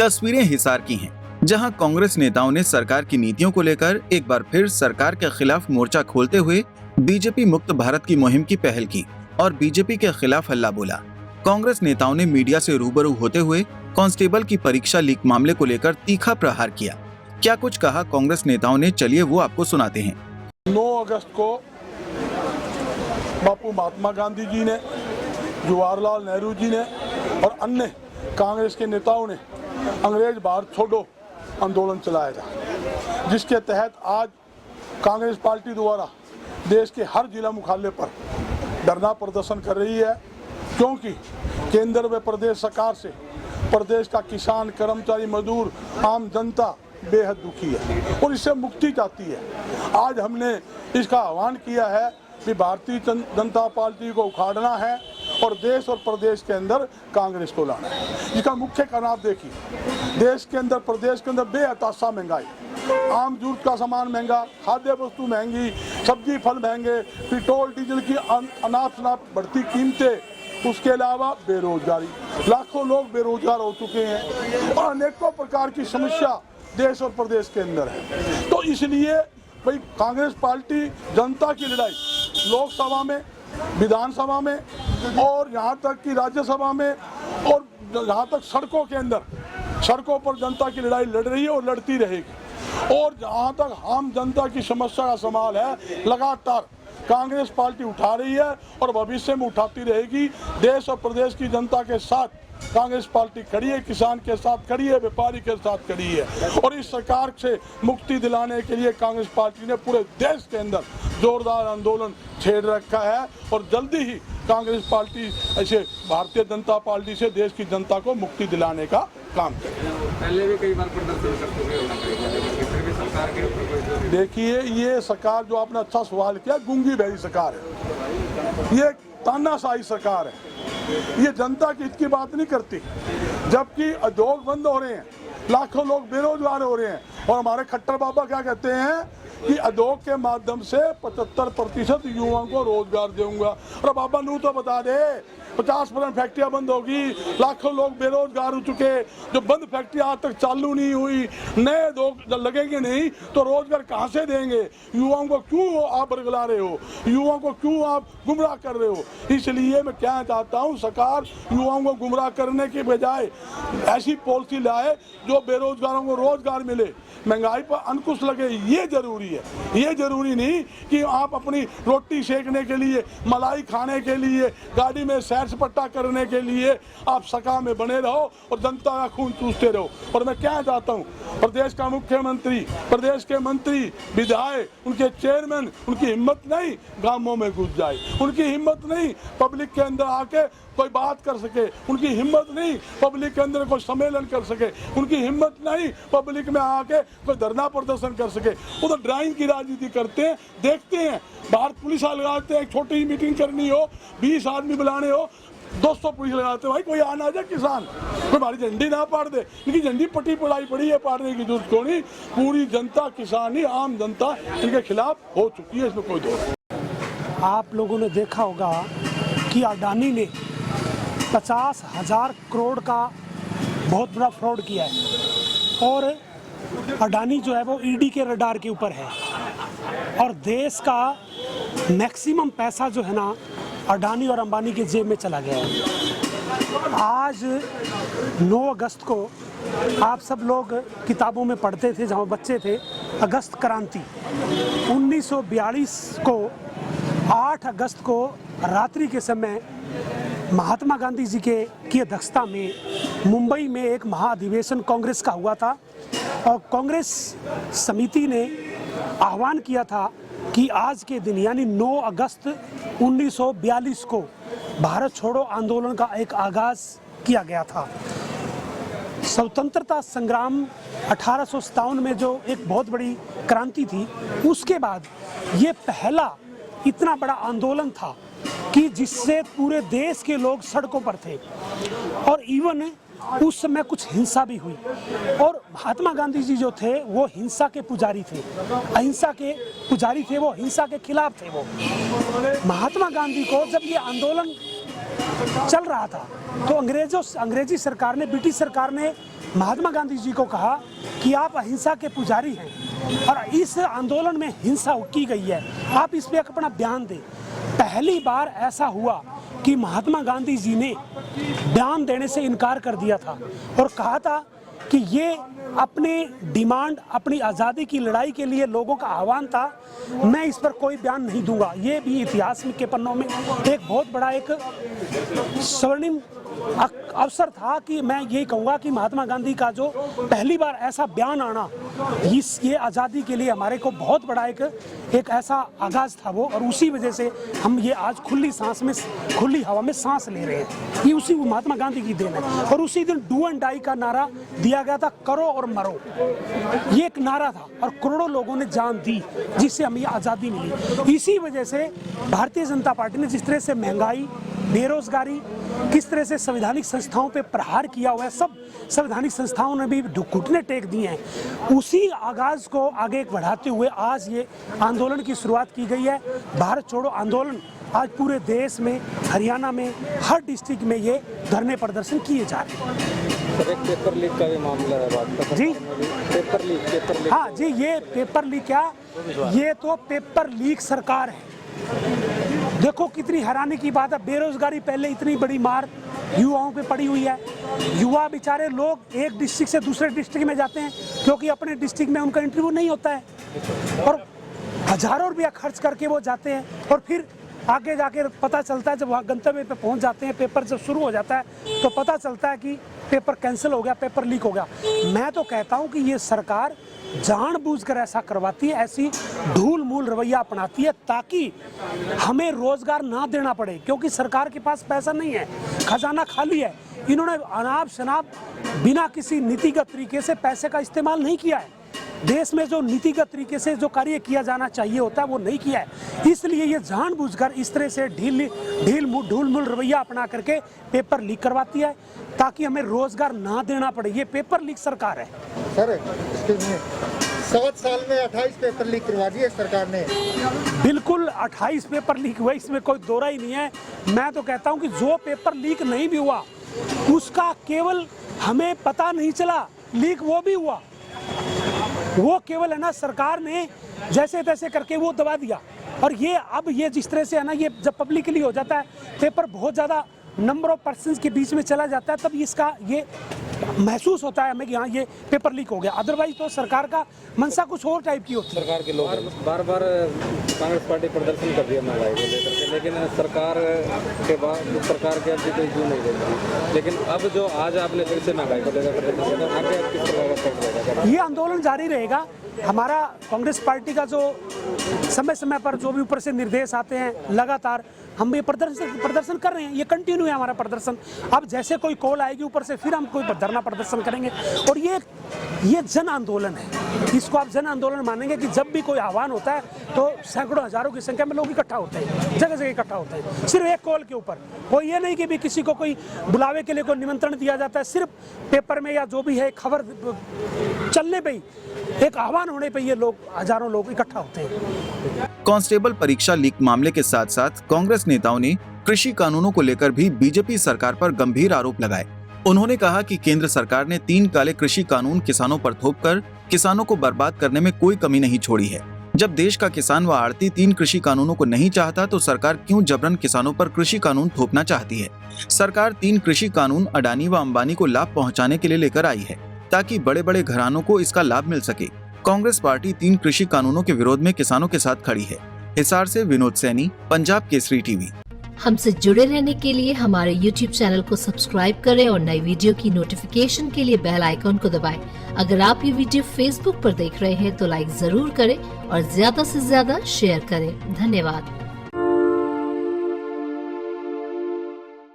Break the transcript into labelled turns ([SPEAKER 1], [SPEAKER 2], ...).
[SPEAKER 1] तस्वीरें हिसार की हैं, जहां कांग्रेस नेताओं ने सरकार की नीतियों को लेकर एक बार फिर सरकार के खिलाफ मोर्चा खोलते हुए बीजेपी मुक्त भारत की मुहिम की पहल की और बीजेपी के खिलाफ हल्ला बोला। कांग्रेस नेताओं ने मीडिया से रूबरू होते हुए कांस्टेबल की परीक्षा लीक मामले को लेकर तीखा प्रहार किया। क्या कुछ कहा कांग्रेस नेताओं ने, चलिए वो आपको सुनाते हैं।
[SPEAKER 2] 9 अगस्त को बापू महात्मा गांधी जी ने, जवाहरलाल नेहरू जी ने और अन्य कांग्रेस के नेताओं ने अंग्रेज भारत छोड़ो आंदोलन चलाया था, जिसके तहत आज कांग्रेस पार्टी द्वारा देश के हर जिला मुख्यालय पर धरना प्रदर्शन कर रही है, क्योंकि केंद्र व प्रदेश सरकार से प्रदेश का किसान, कर्मचारी, मजदूर, आम जनता बेहद दुखी है और इससे मुक्ति चाहती है। आज हमने इसका आह्वान किया है कि भारतीय जनता पार्टी को उखाड़ना है और देश और प्रदेश के अंदर कांग्रेस को लाना है। इसका मुख्य कारण आप देखिए, देश के अंदर, प्रदेश के अंदर बेहताशा महंगाई, आम जरूरत का सामान महंगा, खाद्य वस्तु महंगी, सब्जी फल महंगे, पेट्रोल डीजल की अनाप शनाप बढ़ती कीमतें, उसके अलावा बेरोजगारी, लाखों लोग बेरोजगार हो चुके हैं और अनेकों प्रकार की समस्या देश और प्रदेश के अंदर है। तो इसलिए भाई कांग्रेस पार्टी जनता की लड़ाई लोकसभा में, विधानसभा में और यहाँ तक कि राज्यसभा में और यहाँ तक सड़कों के अंदर, सड़कों पर जनता की लड़ाई लड़ रही है और लड़ती रहेगी। और जहाँ तक आम जनता की समस्या का सवाल है, लगातार कांग्रेस पार्टी उठा रही है और भविष्य में उठाती रहेगी। देश और प्रदेश की जनता के साथ कांग्रेस पार्टी खड़ी है, किसान के साथ खड़ी है, व्यापारी के साथ खड़ी है और इस सरकार से मुक्ति दिलाने के लिए कांग्रेस पार्टी ने पूरे देश के अंदर जोरदार आंदोलन छेड़ रखा है और जल्दी ही कांग्रेस पार्टी ऐसे भारतीय जनता पार्टी से देश की जनता को मुक्ति दिलाने का काम करेगी।
[SPEAKER 3] पहले भी कई बार प्रदर्शन करते हुए सरकार के ऊपर
[SPEAKER 2] देखिए, ये सरकार जो आपने अच्छा सवाल किया, गूंगी बहरी सरकार है, ये तानाशाही सरकार है, ये जनता की हित की बात नहीं करती। जबकि उद्योग बंद हो रहे हैं, लाखों लोग बेरोजगार हो रहे हैं और हमारे खट्टर बाबा क्या कहते हैं कि उद्योग के माध्यम से 75% युवाओं को रोजगार दूंगा। और बाबा नू तो बता दे, 50% फैक्ट्रियां बंद होगी, लाखों लोग बेरोजगार हो चुके, जो बंद फैक्ट्री आज तक चालू नहीं हुई, नए लोग लगेंगे नहीं तो रोजगार कहां से देंगे? युवाओं को क्यों आप बरगला रहे हो? युवाओं को क्यों आप गुमराह कर रहे हो? इसलिए मैं क्या चाहता हूं, सरकार युवाओं को गुमराह करने के बजाय ऐसी पॉलिसी लाए जो बेरोजगारों को रोजगार मिले, महंगाई पर अंकुश लगे। ये जरूरी है, ये जरूरी नहीं कि आप अपनी रोटी सेकने के लिए, मलाई खाने के लिए, गाड़ी में सैर सपाटा करने के लिए आप सका में बने रहो और जनता का खून चूसते रहो। और मैं क्या चाहता हूँ, प्रदेश का मुख्यमंत्री, प्रदेश के मंत्री, विधायक, उनके चेयरमैन, उनकी हिम्मत नहीं गांवों में घुस जाए, उनकी हिम्मत नहीं पब्लिक के अंदर आके कोई बात कर सके, उनकी हिम्मत नहीं पब्लिक के अंदर कोई सम्मेलन कर सके, उनकी हिम्मत नहीं पब्लिक में आके कोई धरना प्रदर्शन कर सके। वो तो ड्राइंग की राजनीति करते हैं, देखते हैं बाहर पुलिस लगाते हैं, एक छोटी ही मीटिंग करनी हो, 20 आदमी बुलाने हो, 200 पुलिस लगाते हैं। भाई कोई आना जाए किसान, कोई हमारी झंडी ना पाड़ दे, इनकी झंडी पटी पड़ाई पड़ी है, पाड़ने की जरूरत को नहीं। पूरी जनता, किसान ही, आम जनता इनके खिलाफ हो चुकी है, इसमें कोई दो।
[SPEAKER 4] आप लोगों ने देखा होगा कि अडानी ने 50,000 करोड़ का बहुत बड़ा फ्रॉड किया है और अडानी जो है वो ईडी के रडार के ऊपर है और देश का मैक्सिमम पैसा जो है ना अडानी और अंबानी के जेब में चला गया है। आज 9 अगस्त को आप सब लोग किताबों में पढ़ते थे, जहाँ बच्चे थे, अगस्त क्रांति 1942 को 8 अगस्त को रात्रि के समय महात्मा गांधी जी की अध्यक्षता में मुंबई में एक महाधिवेशन कांग्रेस का हुआ था और कांग्रेस समिति ने आह्वान किया था कि आज के दिन यानी 9 अगस्त 1942 को भारत छोड़ो आंदोलन का एक आगाज किया गया था। स्वतंत्रता संग्राम 1857 में जो एक बहुत बड़ी क्रांति थी, उसके बाद ये पहला इतना बड़ा आंदोलन था कि जिससे पूरे देश के लोग सड़कों पर थे और इवन उस समय कुछ हिंसा भी हुई। और महात्मा गांधी जी जो थे वो हिंसा के पुजारी थे, अहिंसा के पुजारी थे, वो हिंसा के खिलाफ थे। वो महात्मा गांधी को जब ये आंदोलन चल रहा था तो अंग्रेजी सरकार ने, ब्रिटिश सरकार ने महात्मा गांधी जी को कहा कि आप अहिंसा के पुजारी हैं और इस आंदोलन में हिंसा की गई है, आप इस पे अपना बयान दें। पहली बार ऐसा हुआ कि महात्मा गांधी जी ने बयान देने से इनकार कर दिया था और कहा था कि ये अपने डिमांड, अपनी आज़ादी की लड़ाई के लिए लोगों का आह्वान था, मैं इस पर कोई बयान नहीं दूंगा। ये भी इतिहास के पन्नों में एक बहुत बड़ा एक स्वर्णिम अवसर था कि मैं यही कहूँगा कि महात्मा गांधी का जो पहली बार ऐसा बयान आना, ये आज़ादी के लिए हमारे को बहुत बड़ा एक ऐसा आगाज़ था वो, और उसी वजह से हम ये आज खुली हवा में सांस ले रहे हैं। ये उसी महात्मा गांधी की देन है। और उसी दिन डू एंड डाई का नारा दिया गया था, करो और मरो, ये एक नारा था और करोड़ों लोगों ने जान दी जिससे हमें ये आज़ादी मिली। इसी वजह से भारतीय जनता पार्टी ने जिस तरह से महंगाई, बेरोजगारी, किस तरह से संवैधानिक संस्थाओं पे प्रहार किया हुआ है, सब संवैधानिक संस्थाओं ने भी घुटने टेक दिए हैं। उसी आगाज को आगे बढ़ाते हुए आज ये आंदोलन की शुरुआत की गई है। भारत छोड़ो आंदोलन आज पूरे देश में, हरियाणा में, हर डिस्ट्रिक्ट में ये धरने प्रदर्शन किए जा रहे हैं।
[SPEAKER 3] सर, एक पेपर लीक का भी मामला है बात का।
[SPEAKER 4] जी,
[SPEAKER 3] पेपर लीक।
[SPEAKER 4] हाँ जी, ये पेपर लीक क्या, ये तो पेपर लीक सरकार है। देखो कितनी हैरानी की बात है, बेरोजगारी पहले इतनी बड़ी मार युवाओं पे पड़ी हुई है। युवा बेचारे लोग एक डिस्ट्रिक्ट से दूसरे डिस्ट्रिक्ट में जाते हैं क्योंकि अपने डिस्ट्रिक्ट में उनका इंटरव्यू नहीं होता है और हजारों रुपया खर्च करके वो जाते हैं और फिर आगे जाके पता चलता है, जब वहाँ गंतव्य पे पहुँच जाते हैं, पेपर जब शुरू हो जाता है तो पता चलता है कि पेपर कैंसिल हो गया, पेपर लीक हो गया। मैं तो कहता हूँ कि ये सरकार जानबूझकर ऐसा करवाती है, ऐसी ढूल मूल रवैया अपनाती है ताकि हमें रोजगार ना देना पड़े, क्योंकि सरकार के पास पैसा नहीं है, खजाना खाली है। इन्होंने अनाप शनाप बिना किसी नीतिगत तरीके से पैसे का इस्तेमाल नहीं किया है। देश में जो नीतिगत तरीके से जो कार्य किया जाना चाहिए होता है वो नहीं किया है, इसलिए ये जानबूझकर इस तरह से ढूल मूल रवैया अपना करके पेपर लीक करवाती है ताकि हमें रोजगार ना देना पड़े। ये पेपर लीक सरकार है।
[SPEAKER 5] सर 7 साल में 28 पेपर लीक करवा दिए सरकार ने।
[SPEAKER 4] बिल्कुल 28 पेपर लीक हुए, इसमें कोई दोरा ही नहीं है। मैं तो कहता हूँ कि जो पेपर लीक नहीं भी हुआ उसका केवल हमें पता नहीं चला, लीक वो भी हुआ, वो केवल है ना सरकार ने जैसे तैसे करके वो दबा दिया। और ये अब ये जिस तरह से है ना, ये जब पब्लिकली हो जाता है, पेपर बहुत ज़्यादा नंबर ऑफ पर्सन्स के बीच में चला जाता है, तब इसका ये महसूस होता है हमें कि हाँ ये पेपर लीक हो गया। अदरवाइज तो सरकार का मंशा कुछ और टाइप की होती है।
[SPEAKER 3] सरकार के लोग बार बार कांग्रेस पार्टी प्रदर्शन कर रही है महंगाई को लेकर के, लेकिन सरकार के बाद सरकार के अभी कोई क्यों नहीं देती। लेकिन अब जो आज आपने फिर से महंगाई को लेकर प्रदर्शन किया, आगे आप किस तरह का रहेगा?
[SPEAKER 4] ये आंदोलन जारी रहेगा। हमारा कांग्रेस पार्टी का जो समय समय पर जो भी ऊपर से निर्देश आते हैं, लगातार हम ये प्रदर्शन कर रहे हैं, ये कंटिन्यू है हमारा प्रदर्शन। अब जैसे कोई कॉल आएगी ऊपर से फिर हम कोई धरना प्रदर्शन करेंगे। और ये जन आंदोलन है, इसको आप जन आंदोलन मानेंगे कि जब भी कोई आह्वान होता है तो सैकड़ों हजारों की संख्या में लोग इकट्ठा होते हैं, जगह जगह इकट्ठा होते हैं, सिर्फ एक कॉल के ऊपर। कोई ये नहीं कि भी किसी को कोई बुलावे के लिए कोई निमंत्रण दिया जाता है, सिर्फ पेपर में या जो भी है खबर चलने पे ही, एक आह्वान होने पे ये लोग, हजारों लोग इकट्ठा होते हैं।
[SPEAKER 1] कांस्टेबल परीक्षा लीक मामले के साथ साथ कांग्रेस नेताओं ने कृषि कानूनों को लेकर भी बीजेपी सरकार पर गंभीर आरोप लगाए। उन्होंने कहा कि केंद्र सरकार ने 3 काले कृषि कानून किसानों पर थोपकर किसानों को बर्बाद करने में कोई कमी नहीं छोड़ी है। जब देश का किसान व आड़ती 3 कृषि कानूनों को नहीं चाहता तो सरकार क्यों जबरन किसानों पर कृषि कानून थोपना चाहती है। सरकार 3 कृषि कानून अडानी व अंबानी को लाभ पहुँचाने के लिए लेकर आई है ताकि बड़े बड़े घरानों को इसका लाभ मिल सके। कांग्रेस पार्टी 3 कृषि कानूनों के विरोध में किसानों के साथ खड़ी है। हिसार से विनोद सैनी, पंजाब केसरी टीवी।
[SPEAKER 6] हमसे जुड़े रहने के लिए हमारे YouTube चैनल को सब्सक्राइब करें और नई वीडियो की नोटिफिकेशन के लिए बेल आइकॉन को दबाएं। अगर आप ये वीडियो Facebook पर देख रहे हैं तो लाइक जरूर करें और ज्यादा से ज्यादा शेयर करें। धन्यवाद।